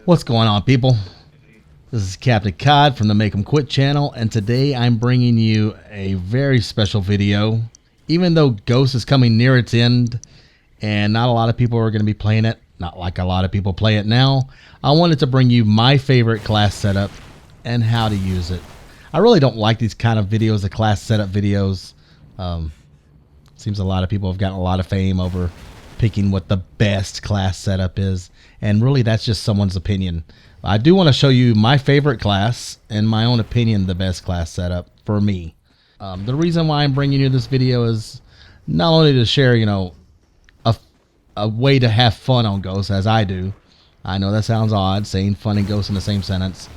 What's going on, people? This is Captain Cod from the Make 'em Quit channel, and today I'm bringing you a very special video. Even though Ghost is coming near its end and not a lot of people are going to be playing it, not like a lot of people play it now, I wanted to bring you my favorite class setup and how to use it. I really don't like these kind of videos, the class setup videos. Seems a lot of people have gotten a lot of fame over picking what the best class setup is, and really that's just someone's opinion. I do want to show you my favorite class and my own opinion, the best class setup for me. The reason why I'm bringing you this video is not only to share, a way to have fun on Ghost, as I do. I know that sounds odd, saying fun and Ghost in the same sentence,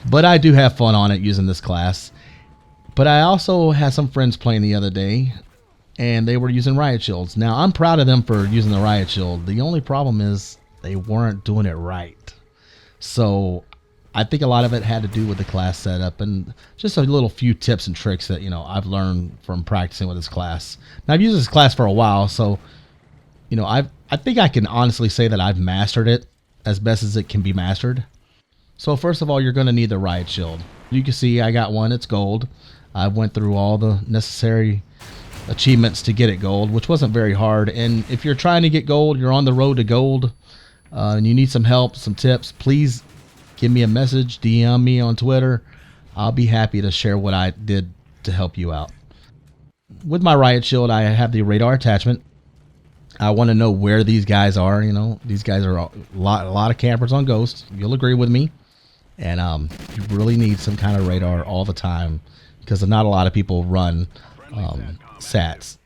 but I do have fun on it using this class. But I also had some friends playing the other day, and they were using riot shields. Now, I'm proud of them for using the riot shield. The only problem is they weren't doing it right. So I think a lot of it had to do with the class setup and just a little few tips and tricks that, I've learned from practicing with this class. Now, I've used this class for a while, so, I think I can honestly say that I've mastered it as best as it can be mastered. So first of all, you're going to need the riot shield. You can see I got one. It's gold. I went through all the necessary achievements to get it gold, which wasn't very hard. And if you're trying to get gold, you're on the road to gold, and you need some help, some tips, please give me a message, DM me on Twitter. I'll be happy to share what I did to help you out. With my riot shield, I have the radar attachment. I want to know where these guys are. These guys are a lot of campers on Ghost. You'll agree with me. And you really need some kind of radar all the time because not a lot of people run SATs.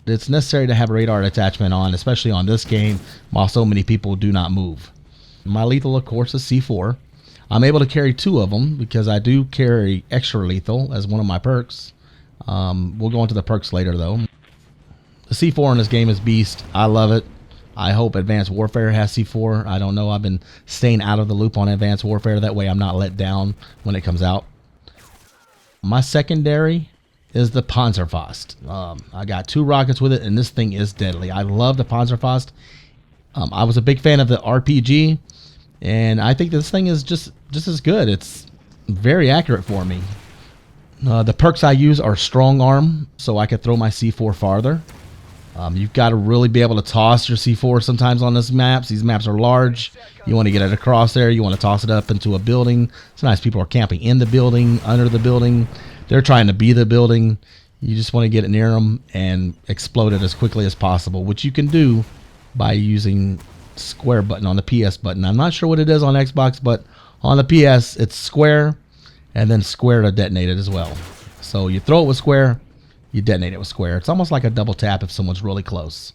It's necessary to have a radar attachment on, especially on this game, while so many people do not move. My lethal, of course, is C4. I'm able to carry 2 of them because I do carry extra lethal as one of my perks. We'll go into the perks later, though. The C4 in this game is beast. I love it. I hope Advanced Warfare has C4. I don't know. I've been staying out of the loop on Advanced Warfare. That way I'm not let down when it comes out. My secondary is the Panzerfaust. I got 2 rockets with it, and this thing is deadly. I love the Panzerfaust. I was a big fan of the RPG, and I think this thing is just as good. It's very accurate for me. The perks I use are Strong Arm, so I can throw my C4 farther. You've got to really be able to toss your C4 sometimes on these maps. These maps are large. You want to get it across there. You want to toss it up into a building. Sometimes people are camping in the building, under the building. They're trying to be the building. You just want to get it near them and explode it as quickly as possible, which you can do by using square button on the PS button. I'm not sure what it is on Xbox, but on the PS, it's square and then square to detonate it as well. So you throw it with square, you detonate it with square. It's almost like a double tap if someone's really close.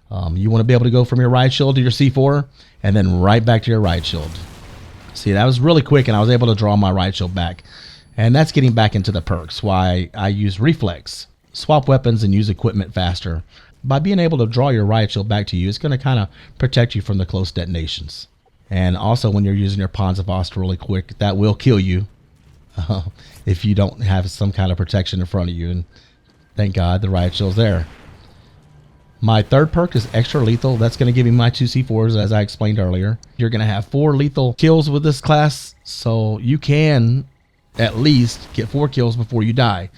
You want to be able to go from your riot shield to your C4 and then right back to your riot shield. See, that was really quick, and I was able to draw my riot shield back. And that's getting back into the perks, why I use reflex, swap weapons, and use equipment faster. By being able to draw your riot shield back to you, it's going to kind of protect you from the close detonations. And also when you're using your Panzerfaust really quick, that will kill you if you don't have some kind of protection in front of you. And thank God the riot shield's there. My third perk is extra lethal. That's going to give me my 2 C4s, as I explained earlier. You're going to have 4 lethal kills with this class, so you can at least get 4 kills before you die.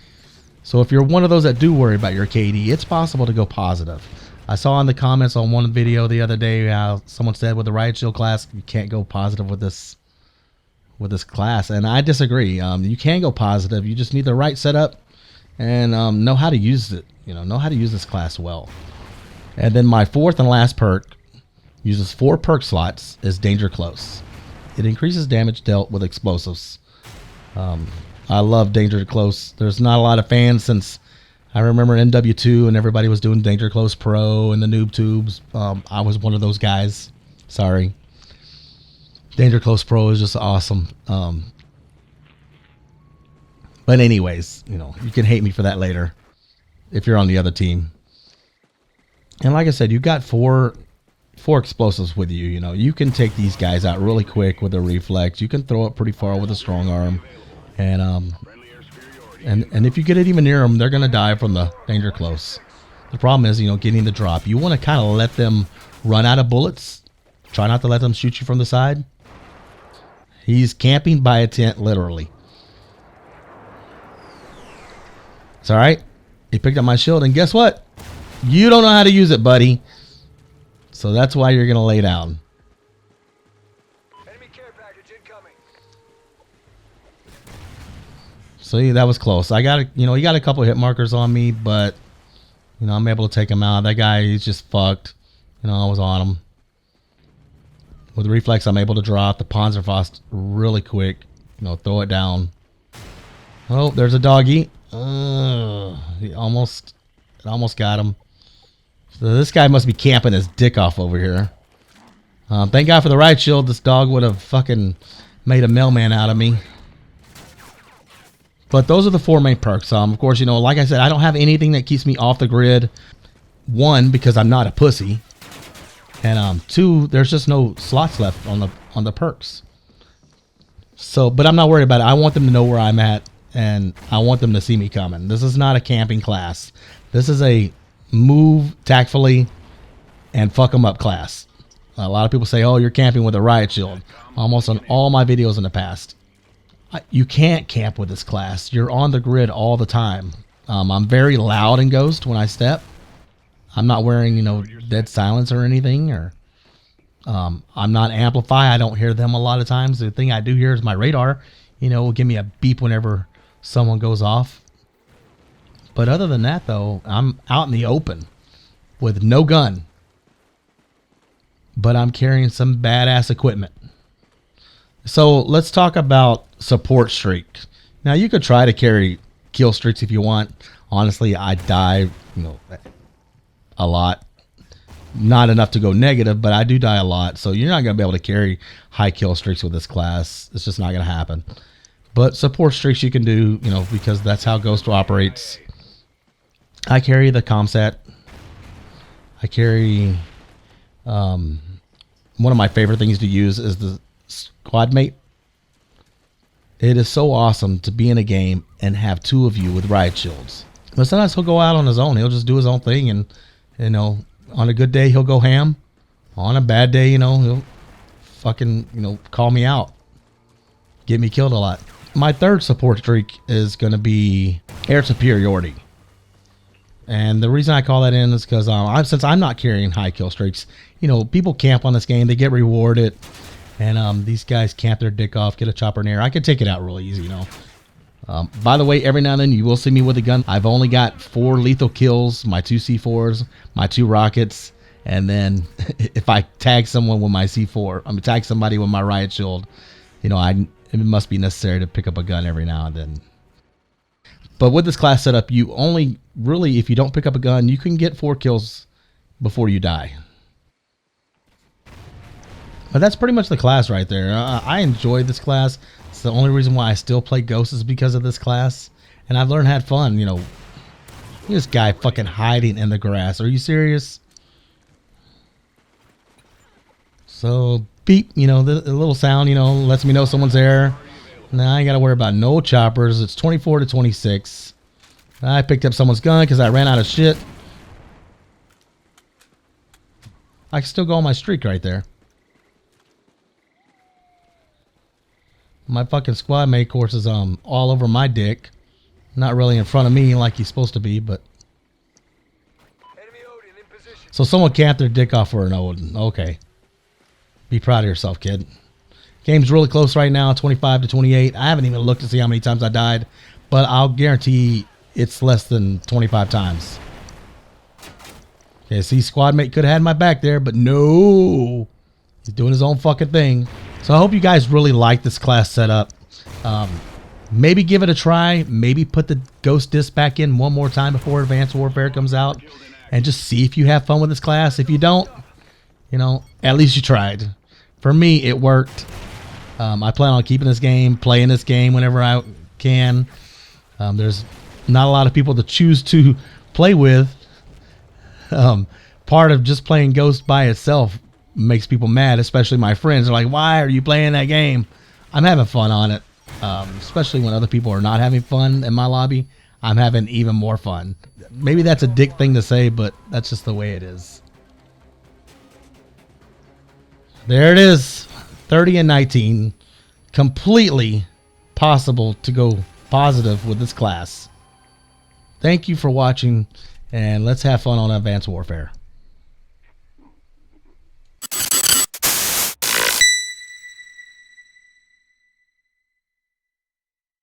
So if you're one of those that do worry about your KD, it's possible to go positive. I saw in the comments on one video the other day how someone said with the riot shield class you can't go positive with this class, and I disagree. You can go positive. You just need the right setup and know how to use it. Know how to use this class well. And then my 4th and last perk uses 4 perk slots is Danger Close. It increases damage dealt with explosives. I love Danger Close. There's not a lot of fans since I remember MW2 and everybody was doing Danger Close Pro and the noob tubes. I was one of those guys. Sorry. Danger Close Pro is just awesome. But anyways, you can hate me for that later if you're on the other team. And like I said, you got 4 explosives with you. You can take these guys out really quick with a reflex. You can throw it pretty far with a strong arm. And if you get it even near them, they're going to die from the Danger Close. The problem is, getting the drop. You want to kind of let them run out of bullets Try not to let them shoot you from the side. He's camping by a tent, literally. It's all right. He picked up my shield, and guess what? You don't know how to use it, buddy. So that's why you're going to lay down. Enemy care package incoming. So yeah, that was close. I got, he got a couple hit markers on me, but, I'm able to take him out. That guy, he's just fucked. I was on him. With reflex, I'm able to drop the Panzerfaust really quick. Throw it down. Oh, there's a doggy. It almost got him. So this guy must be camping his dick off over here. Thank God for the riot shield. This dog would have fucking made a mailman out of me. But those are the 4 main perks. Of course, like I said, I don't have anything that keeps me off the grid. 1, because I'm not a pussy. And 2, there's just no slots left on the perks. So, but I'm not worried about it. I want them to know where I'm at, and I want them to see me coming. This is not a camping class. This is a move tactfully and fuck them up class. A lot of people say, oh, you're camping with a riot shield. Almost on all my videos in the past. You can't camp with this class. You're on the grid all the time. I'm very loud in Ghost when I step. I'm not wearing, dead silence or anything, or I'm not amplify. I don't hear them a lot of times. The thing I do hear is my radar, will give me a beep whenever someone goes off. But other than that, though, I'm out in the open with no gun, but I'm carrying some badass equipment. So let's talk about support streak. Now you could try to carry kill streaks if you want. Honestly, I die, a lot. Not enough to go negative, but I do die a lot. So you're not going to be able to carry high kill streaks with this class. It's just not going to happen. But support streaks you can do, because that's how Ghost operates. I carry the ComSat. I carry, one of my favorite things to use is the squad mate. It is so awesome to be in a game and have 2 of you with riot shields. But sometimes he'll go out on his own. He'll just do his own thing, and on a good day he'll go ham. On a bad day, he'll fucking call me out, get me killed a lot. My 3rd support streak is going to be air superiority, and the reason I call that in is because since I'm not carrying high kill streaks, people camp on this game, they get rewarded. And these guys camp their dick off, get a chopper in air. I can take it out really easy, By the way, every now and then you will see me with a gun. I've only got 4 lethal kills, my 2 C4s, my 2 rockets, and then if I tag someone with my C4, tag somebody with my riot shield, it must be necessary to pick up a gun every now and then. But with this class setup, you only really, if you don't pick up a gun, you can get 4 kills before you die. But that's pretty much the class right there. I enjoy this class. It's the only reason why I still play Ghost is because of this class. And I've learned to have fun, This guy fucking hiding in the grass. Are you serious? So, beep, the little sound, lets me know someone's there. Now I ain't got to worry about no choppers. It's 24 to 26. I picked up someone's gun because I ran out of shit. I can still go on my streak right there. My fucking squad mate, of course, is all over my dick. Not really in front of me like he's supposed to be, but... Enemy Odin in position. So someone camped their dick off for an Odin. Okay. Be proud of yourself, kid. Game's really close right now, 25 to 28. I haven't even looked to see how many times I died, but I'll guarantee it's less than 25 times. Okay, see, squad mate could have had my back there, but no. He's doing his own fucking thing. So I hope you guys really like this class setup. Maybe give it a try. Maybe put the Ghost disc back in one more time before Advanced Warfare comes out. And just see if you have fun with this class. If you don't, at least you tried. For me, it worked. I plan on keeping this game, playing this game whenever I can. There's not a lot of people to choose to play with. Part of just playing Ghost by itself makes people mad, especially my friends. They're like, why are you playing that game? I'm having fun on it, especially when other people are not having fun in my lobby. I'm having even more fun. Maybe that's a dick thing to say, but that's just the way it is. There it is. 30 and 19. Completely possible to go positive with this class. Thank you for watching, and let's have fun on Advanced Warfare.